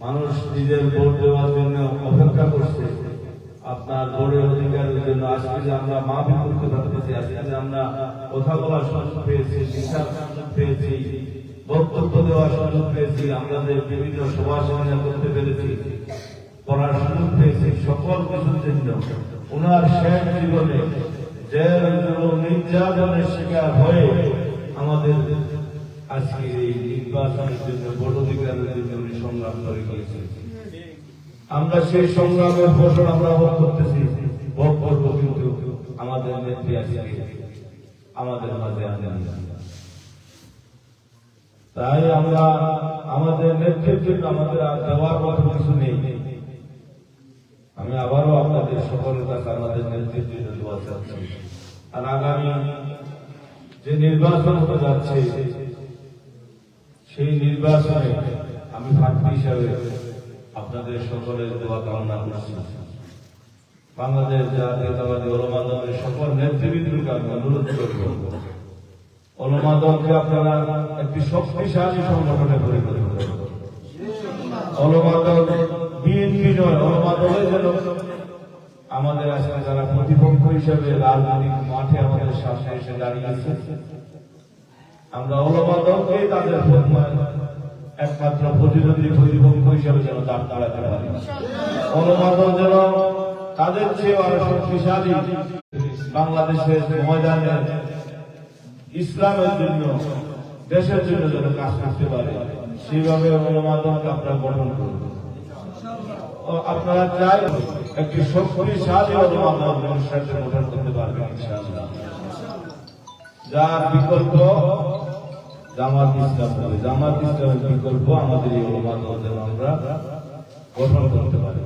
মানুষ নিজের ভোট দেওয়ার জন্য অপেক্ষা করছে আপনার ভোটের অধিকারের জন্য। আজকে যে আমরা মাহফিল করতে পারতেছি, আজকে যে আমরা কথা বলার সুযোগ পেয়েছি, শিক্ষার সুযোগ পেয়েছি, বক্তব্য দেওয়ার সুযোগ পেয়েছি, আমাদের বিভিন্ন সভা সমাবেশ করতে পেরেছি, পড়ার সুযোগ পেয়েছি, সকল কিছুর জন্য ওনার শেষ জীবনে জেল এবং নির্যাতনের শিকার হয়ে আমাদের আজকে এই নির্বাচনের জন্য ভোট অধিকারের জন্য উনি সংগ্রাম করে গিয়েছেন। আমরা সেই সংগ্রামের ফসল আমরা ভোগ করতেছি, ভোগ করবো, কিন্তু আমাদের নেত্রী আজকে আমাদের মাঝে আনেন। তাই আমরা আমাদের নেত্রীর জন্য আমাদের আর দেওয়ার মতো কিছু নেই। আমি আবারও আপনাদের সকলের কাছে আমাদের নেতৃত্ব দোয়া চাচ্ছি। আর আগামী যে নির্বাচন হতে যাচ্ছে সেই নির্বাচনে আমি প্রার্থী হিসাবে আপনাদের সকলের দোয়া কামনা করছি। বাংলাদেশ জাতীয়তাবাদী ওলামা দলের সকল নেতৃবৃন্দকে আমি অনুরোধ করব, ওলামা দলকে আপনারা একটি শক্তিশালী সংগঠনে পরিণত করবেন। ওলামা দল বিএনপি নয়, ওলামা দলে যেন আমাদের আজকে যারা প্রতিপক্ষ হিসেবে রাজনৈতিক মাঠে আমাদের সামনে এসে দাঁড়িয়েছে, আমরা ওলামা দলকে তাদের একমাত্র প্রতিদ্বন্দ্বী প্রতিপক্ষ হিসেবে যেন দাঁড়াতে পারি। ওলামা দল যেন তাদের চেয়ে আরো শক্তিশালী বাংলাদেশের ময়দানে ইসলামের জন্য, দেশের জন্য যেন কাজ করতে পারে, সেইভাবে ওলামা দলকে আপনারা গঠন করুন। আপনারা চাই একটি শক্তিশালী ওলামা দল সাথে গঠন করতে পারবেন ইনশাআল্লাহ, যার বিকল্প জামাত ইসলাম হবে। জামাত ইসলামের বিকল্প আমাদের এই ওলামা দল যেন আমরা গঠন করতে পারি,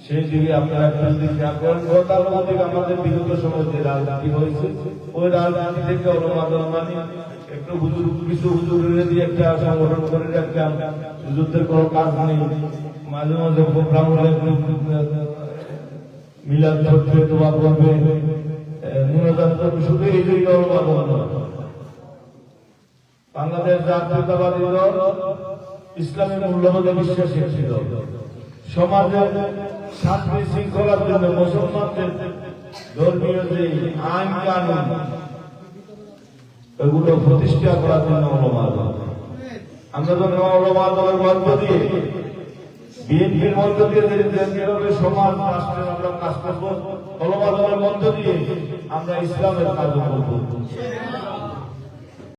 সেই দিকে আপনারা আমাদের বিগত সময় যে রাজনীতি হয়েছে, ওই রাজনীতি থেকে ওলামা দল মানে একটু হুজুর, কিছু হুজুরের দিয়ে একটা সংগঠন করে রাখলাম, হুজুরদের কোনো কাজ নেই, মাঝে মাঝে প্রোগ্রাম হলে মিলাদ করবে, দোয়া করবে, মুনাজাত করবে, শুধু এই জন্য ওলামা দল। বাংলাদেশ জাতীয়তাবাদী দল ইসলামী মূল্যবোধে বিশ্বাসী একটি দল। সমাজের শান্তি শৃঙ্খলার জন্য, মুসলমানদের ধর্মীয় যে আইন কানুন এগুলো প্রতিষ্ঠা করার জন্য ওলামা দল। আমরা তো ওলামা দলের মধ্য দিয়ে, বিএনপির মধ্য দিয়ে যেভাবে সমাজ রাষ্ট্রের আমরা কাজ করবো, ওলামা দলের মধ্য দিয়ে আমরা ইসলামের কাজ করবো।